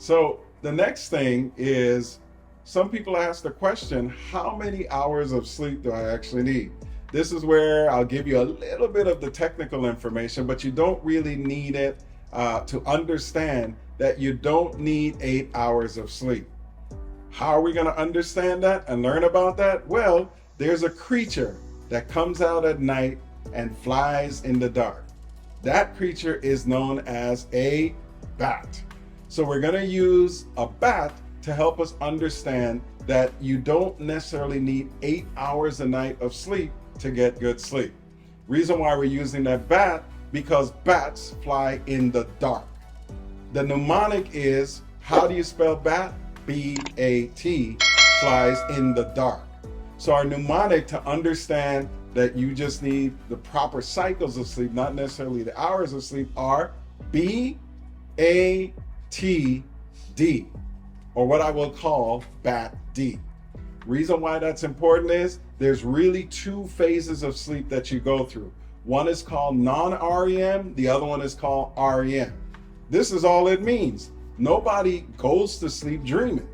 So the next thing is some people ask the question, how many hours of sleep do I actually need? This is where I'll give you a little bit of the technical information, but you don't really need it to understand that you don't need 8 hours of sleep. How are we going to understand that and learn about that? Well, there's a creature that comes out at night and flies in the dark. That creature is known as a bat. So we're going to use a bat to help us understand that you don't necessarily need 8 hours a night of sleep to get good sleep. Reason why we're using that bat, because bats fly in the dark. The mnemonic is, how do you spell bat? B-A-T, flies in the dark. So our mnemonic to understand that you just need the proper cycles of sleep, not necessarily the hours of sleep, are B-A-T-D, or what I will call BAT-D. Reason why that's important is there's really two phases of sleep that you go through. One is called non-REM, the other one is called REM. This is all it means. Nobody goes to sleep dreaming.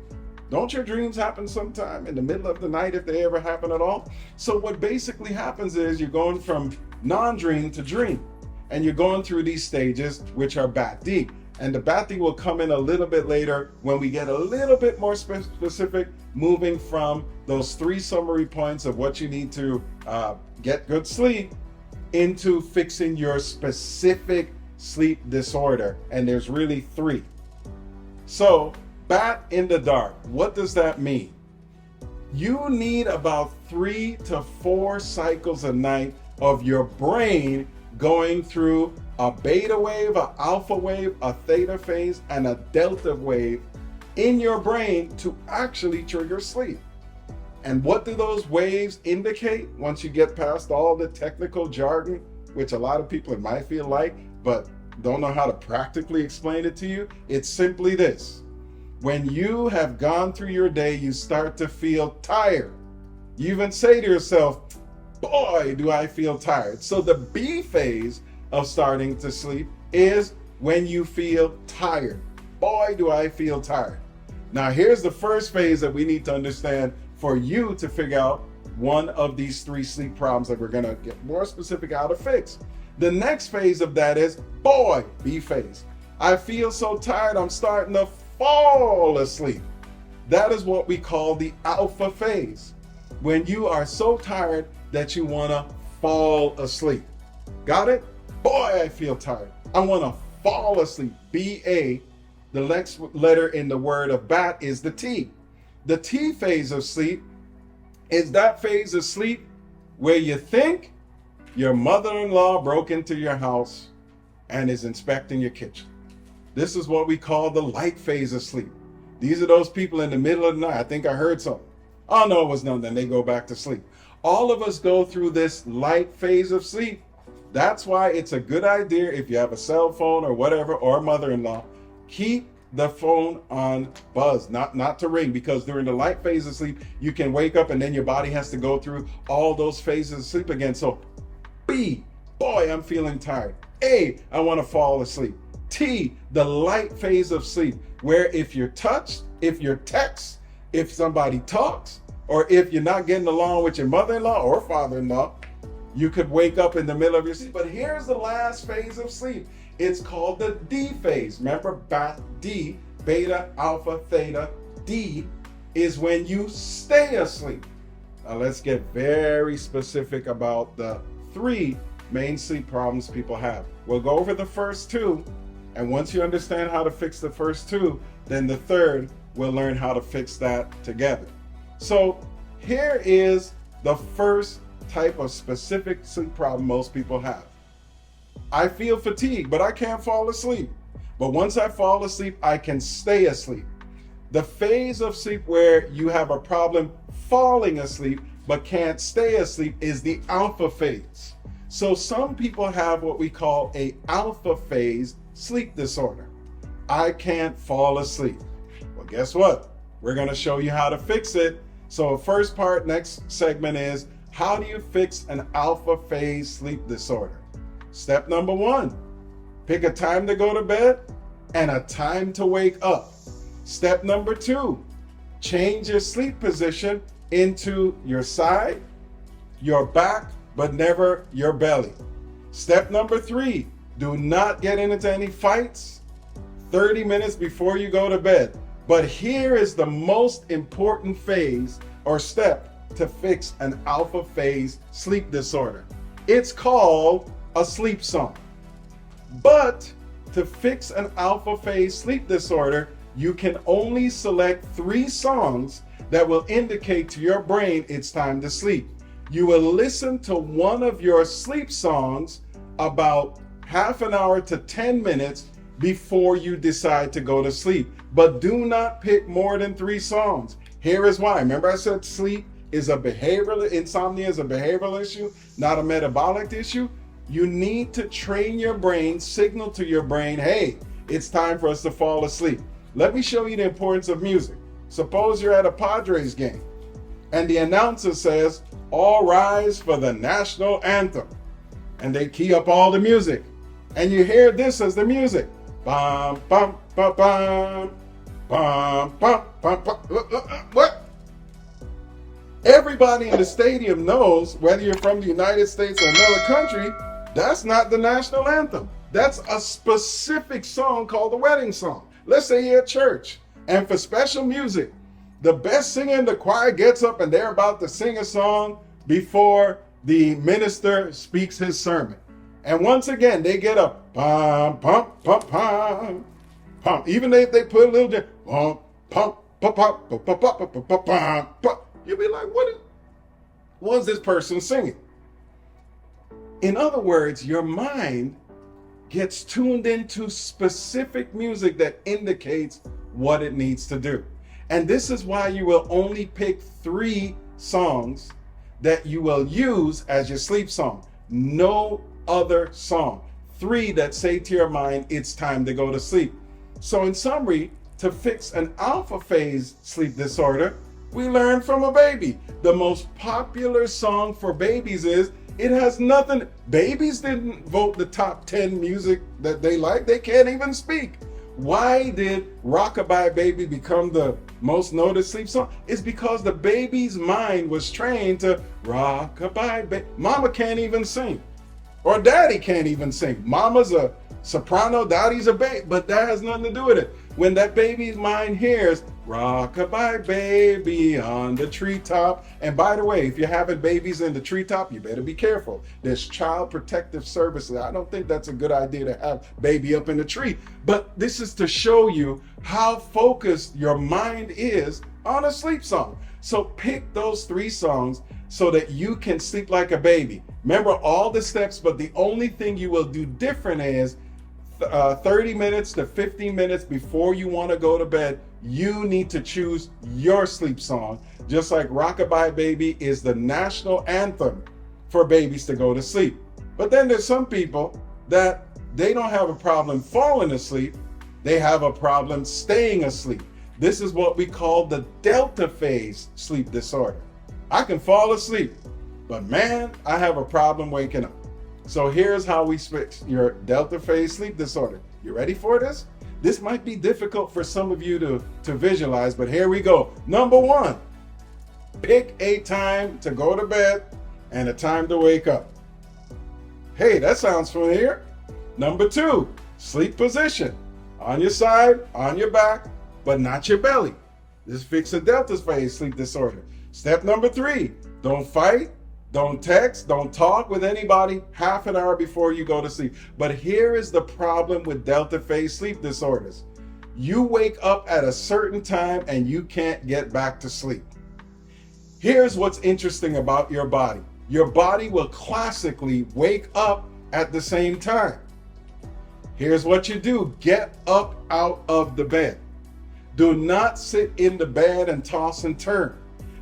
Don't your dreams happen sometime in the middle of the night, if they ever happen at all? So what basically happens is you're going from non-dream to dream, and you're going through these stages, which are BAT-D. And the BAT-D will come in a little bit later when we get a little bit more specific, moving from those 3 summary points of what you need to get good sleep into fixing your specific sleep disorder. And there's really 3. So, bat in the dark, what does that mean? You need about 3 to 4 cycles a night of your brain going through a beta wave, a alpha wave, a theta phase, and a delta wave in your brain to actually trigger sleep. And what do those waves indicate once you get past all the technical jargon, which a lot of people might feel like, but don't know how to practically explain it to you? It's simply this. When you have gone through your day, you start to feel tired. You even say to yourself, boy, do I feel tired. So the B phase of starting to sleep is when you feel tired. Boy, do I feel tired. Now, here's the first phase that we need to understand for you to figure out one of these 3 sleep problems that we're going to get more specific how to fix. The next phase of that is, boy, B phase. I feel so tired, I'm starting to fall asleep. That is what we call the alpha phase. When you are so tired that you want to fall asleep. Got it? Boy, I feel tired. I want to fall asleep. B-A, the next letter in the word of bat is the T. The T phase of sleep is that phase of sleep where you think your mother-in-law broke into your house and is inspecting your kitchen. This is what we call the light phase of sleep. These are those people in the middle of the night. I think I heard something. Oh, no, it was nothing. Then they go back to sleep. All of us go through this light phase of sleep. That's why it's a good idea, if you have a cell phone or whatever, or a mother-in-law, keep the phone on buzz, not to ring, because during the light phase of sleep, you can wake up and then your body has to go through all those phases of sleep again. So B, boy, I'm feeling tired. A, I want to fall asleep. T, the light phase of sleep, where if you're touched, if you're text, if somebody talks, or if you're not getting along with your mother-in-law or father-in-law, you could wake up in the middle of your sleep. But here's the last phase of sleep. It's called the D phase. Remember, BAT, D, beta, alpha, theta. D is when you stay asleep. Now let's get very specific about the 3 main sleep problems people have. We'll go over the first 2, and once you understand how to fix the first 2, then the third, we'll learn how to fix that together. So here is the first type of specific sleep problem most people have. I feel fatigued, but I can't fall asleep. But once I fall asleep, I can stay asleep. The phase of sleep where you have a problem falling asleep but can't stay asleep is the alpha phase. So some people have what we call a alpha phase sleep disorder. I can't fall asleep. Well, guess what? We're going to show you how to fix it. So first part, next segment is, how do you fix an alpha phase sleep disorder? Step number 1, pick a time to go to bed and a time to wake up. Step number 2, change your sleep position into your side, your back, but never your belly. Step number 3, do not get into any fights 30 minutes before you go to bed. But here is the most important phase or step to fix an alpha phase sleep disorder. It's called a sleep song. But to fix an alpha phase sleep disorder, you can only select 3 songs that will indicate to your brain it's time to sleep. You will listen to one of your sleep songs about half an hour to 10 minutes before you decide to go to sleep. But do not pick more than 3 songs. Here is why. Remember I said sleep is a behavioral, insomnia is a behavioral issue, not a metabolic issue? You need to train your brain, signal to your brain, hey, it's time for us to fall asleep. Let me show you the importance of music. Suppose you're at a Padres game and the announcer says, all rise for the national anthem. And they key up all the music. And you hear this as the music. Bum, bum, bum, bum, bum, bum, bum, bum. What? Everybody in the stadium knows, whether you're from the United States or another country, that's not the national anthem. That's a specific song called the wedding song. Let's say you're at church, and for special music, the best singer in the choir gets up and they're about to sing a song before the minister speaks his sermon. And once again, they get up, pum, pum, pum, pum, pum. Even if they put a little bit, pum, pum, pum, pum, pum, pum, pum, pum, pum, pum, pum. You'll be like, what was this person singing? In other words, your mind gets tuned into specific music that indicates what it needs to do. And this is why you will only pick 3 songs that you will use as your sleep song. No other song. 3 that say to your mind, it's time to go to sleep. So in summary, to fix an alpha phase sleep disorder, we learn from a baby. The most popular song for babies is, it has nothing, babies didn't vote the top 10 music that they like. They can't even speak. Why did Rockabye Baby become the most noticed sleep song? It's because the baby's mind was trained to rockabye baby. Mama can't even sing. Or daddy can't even sing. Mama's a soprano, daddy's a bass, but that has nothing to do with it. When that baby's mind hears rockabye baby on the treetop, and by the way, if you're having babies in the treetop, you better be careful. There's child protective services. I don't think that's a good idea to have baby up in the tree. But this is to show you how focused your mind is on a sleep song. So pick those 3 songs so that you can sleep like a baby. Remember all the steps, but the only thing you will do different is 30 minutes to 15 minutes before you want to go to bed, you need to choose your sleep song. Just like Rockabye Baby is the national anthem for babies to go to sleep. But then there's some people that they don't have a problem falling asleep, they have a problem staying asleep. This is what we call the delta phase sleep disorder. I can fall asleep, but man, I have a problem waking up. So here's how we fix your delta phase sleep disorder. You ready for this? This might be difficult for some of you to visualize, but here we go. Number 1, pick a time to go to bed and a time to wake up. Hey, that sounds familiar. Number 2, sleep position. On your side, on your back, but not your belly. This fixes delta phase sleep disorder. Step number 3, don't fight. Don't text, don't talk with anybody half an hour before you go to sleep. But here is the problem with delta phase sleep disorders. You wake up at a certain time and you can't get back to sleep. Here's what's interesting about your body. Your body will classically wake up at the same time. Here's what you do. Get up out of the bed. Do not sit in the bed and toss and turn,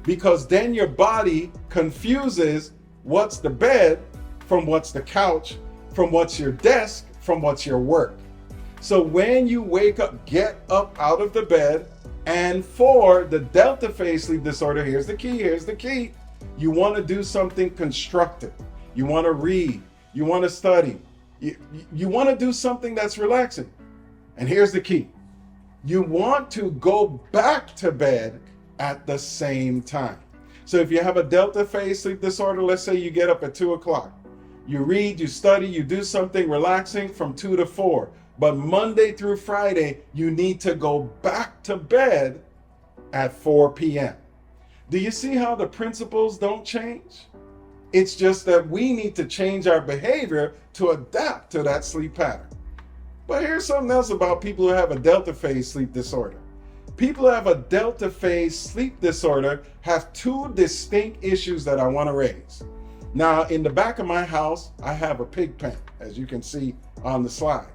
because then your body confuses what's the bed from what's the couch, from what's your desk, from what's your work. So when you wake up, get up out of the bed. And for the delta phase sleep disorder, here's the key. You want to do something constructive. You want to read. You want to study. You want to do something that's relaxing. And here's the key. you want to go back to bed at the same time. So if you have a delta phase sleep disorder, let's say you get up at 2 o'clock. You read, you study, you do something relaxing from 2 to 4. But Monday through Friday, you need to go back to bed at 4 p.m. Do you see how the principles don't change? It's just that we need to change our behavior to adapt to that sleep pattern. But here's something else about people who have a delta phase sleep disorder. People who have a delta phase sleep disorder have two distinct issues that I want to raise. Now, in the back of my house, I have a pig pen, as you can see on the slide.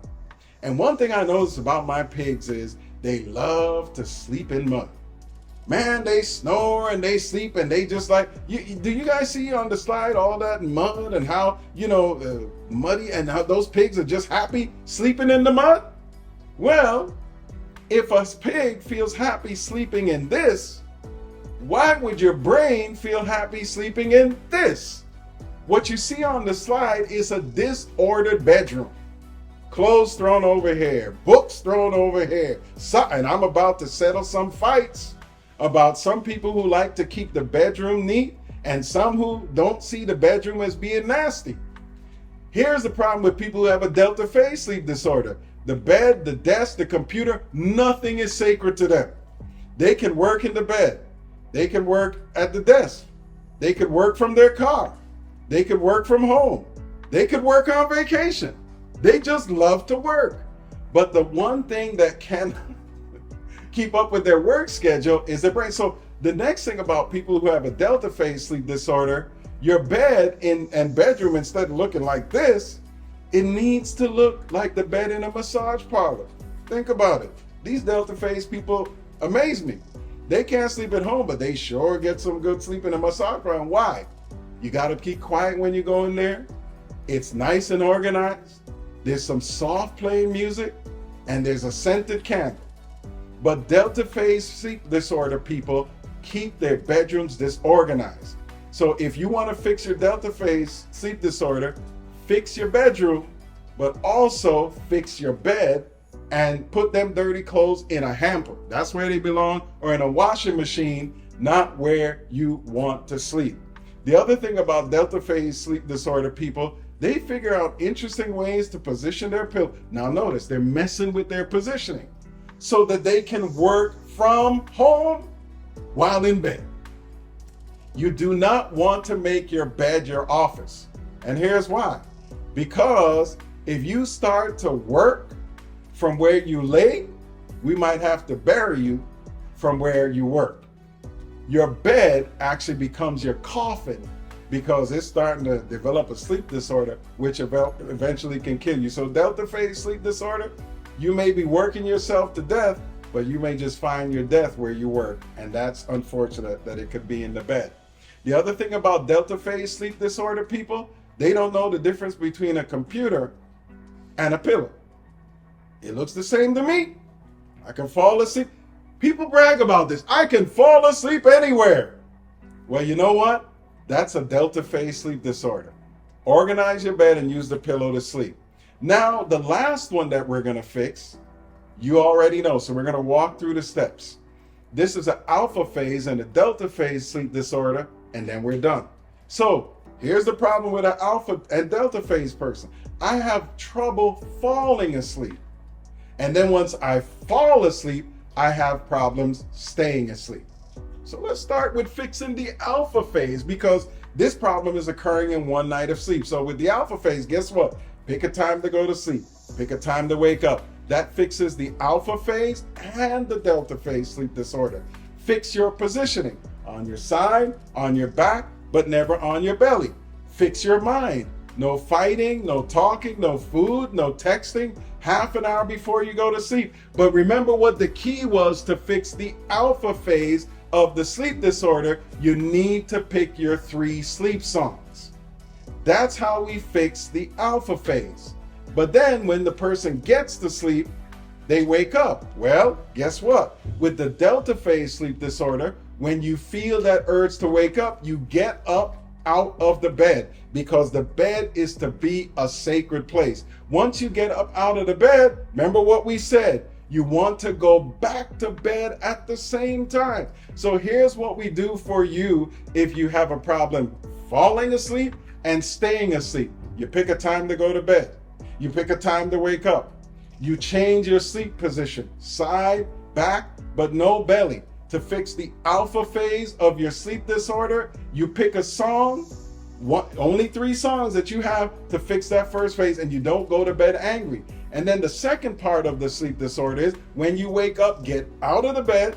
And one thing I notice about my pigs is they love to sleep in mud. Man, they snore and they sleep and they just like, do you guys see on the slide all that mud and how, muddy, and how those pigs are just happy sleeping in the mud? Well, if a pig feels happy sleeping in this, why would your brain feel happy sleeping in this? What you see on the slide is a disordered bedroom. Clothes thrown over here, books thrown over here. And I'm about to settle some fights about some people who like to keep the bedroom neat and some who don't see the bedroom as being nasty. Here's the problem with people who have a delta phase sleep disorder. The bed, the desk, the computer, nothing is sacred to them. They can work in the bed. They can work at the desk. They could work from their car. They could work from home. They could work on vacation. They just love to work. But the one thing that can keep up with their work schedule is their brain. So the next thing about people who have a delta phase sleep disorder, your bed and bedroom, instead of looking like this, it needs to look like the bed in a massage parlor. Think about it. These delta phase people amaze me. They can't sleep at home, but they sure get some good sleep in a massage parlor. And why? You got to keep quiet when you go in there. It's nice and organized. There's some soft playing music and there's a scented candle. But delta phase sleep disorder people keep their bedrooms disorganized. So if you want to fix your delta phase sleep disorder, fix your bedroom, but also fix your bed and put them dirty clothes in a hamper. That's where they belong, or in a washing machine, not where you want to sleep. The other thing about delta phase sleep disorder people, they figure out interesting ways to position their pillow. Now notice, they're messing with their positioning so that they can work from home while in bed. You do not want to make your bed your office. And here's why. Because if you start to work from where you lay, we might have to bury you from where you work. Your bed actually becomes your coffin because it's starting to develop a sleep disorder, which eventually can kill you. So delta phase sleep disorder, you may be working yourself to death, but you may just find your death where you work. And that's unfortunate that it could be in the bed. The other thing about delta phase sleep disorder people, they don't know the difference between a computer and a pillow. It looks the same to me. I can fall asleep. People brag about this. I can fall asleep anywhere. Well, you know what? That's a delta phase sleep disorder. Organize your bed and use the pillow to sleep. Now, the last one that we're going to fix, you already know. So we're going to walk through the steps. This is an alpha phase and a delta phase sleep disorder, and then we're done. So here's the problem with an alpha and delta phase person. I have trouble falling asleep. And then once I fall asleep, I have problems staying asleep. So let's start with fixing the alpha phase, because this problem is occurring in one night of sleep. So with the alpha phase, guess what? Pick a time to go to sleep. Pick a time to wake up. That fixes the alpha phase and the delta phase sleep disorder. Fix your positioning on your side, on your back, but never on your belly. Fix your mind. No fighting, no talking, no food, no texting, half an hour before you go to sleep. But remember what the key was to fix the alpha phase of the sleep disorder. You need to pick your 3 sleep songs. That's how we fix the alpha phase. But then when the person gets to sleep, they wake up. Well, guess what? With the delta phase sleep disorder, when you feel that urge to wake up, you get up out of the bed, because the bed is to be a sacred place. Once you get up out of the bed, remember what we said, You want to go back to bed at the same time. So here's what we do for you if you have a problem falling asleep and staying asleep. You pick a time to go to bed. You pick a time to wake up. You change your sleep position, side, back, but no belly. To fix the alpha phase of your sleep disorder, you pick a song, only 3 songs that you have to fix that first phase, and you don't go to bed angry. And then the second part of the sleep disorder is when you wake up, get out of the bed,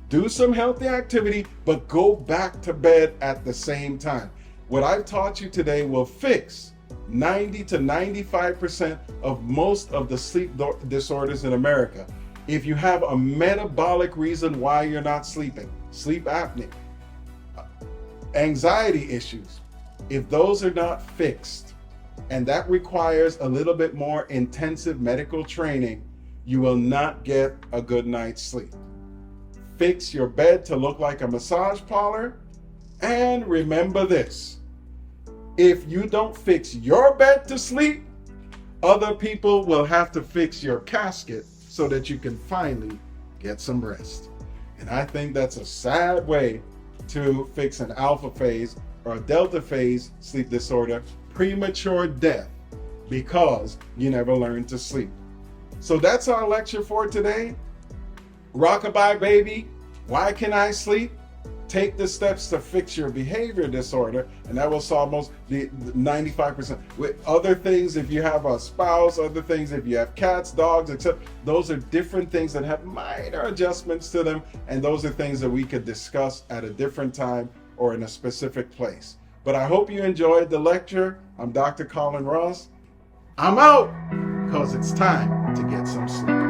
do some healthy activity, but go back to bed at the same time. What I've taught you today will fix 90 to 95% of most of the sleep disorders in America. If you have a metabolic reason why you're not sleeping, sleep apnea, anxiety issues, if those are not fixed, and that requires a little bit more intensive medical training, you will not get a good night's sleep. Fix your bed to look like a massage parlor, and remember this: if you don't fix your bed to sleep, other people will have to fix your casket so that you can finally get some rest. And I think that's a sad way to fix an alpha phase or a delta phase sleep disorder, premature death, because you never learned to sleep. So that's our lecture for today. Rockabye baby, why can I sleep? Take the steps to fix your behavior disorder, and that will solve most the 95%. With other things, if you have a spouse, other things, if you have cats, dogs, etc., those are different things that have minor adjustments to them, and those are things that we could discuss at a different time or in a specific place. But I hope you enjoyed the lecture. I'm Dr. Colin Ross. I'm out, because it's time to get some sleep.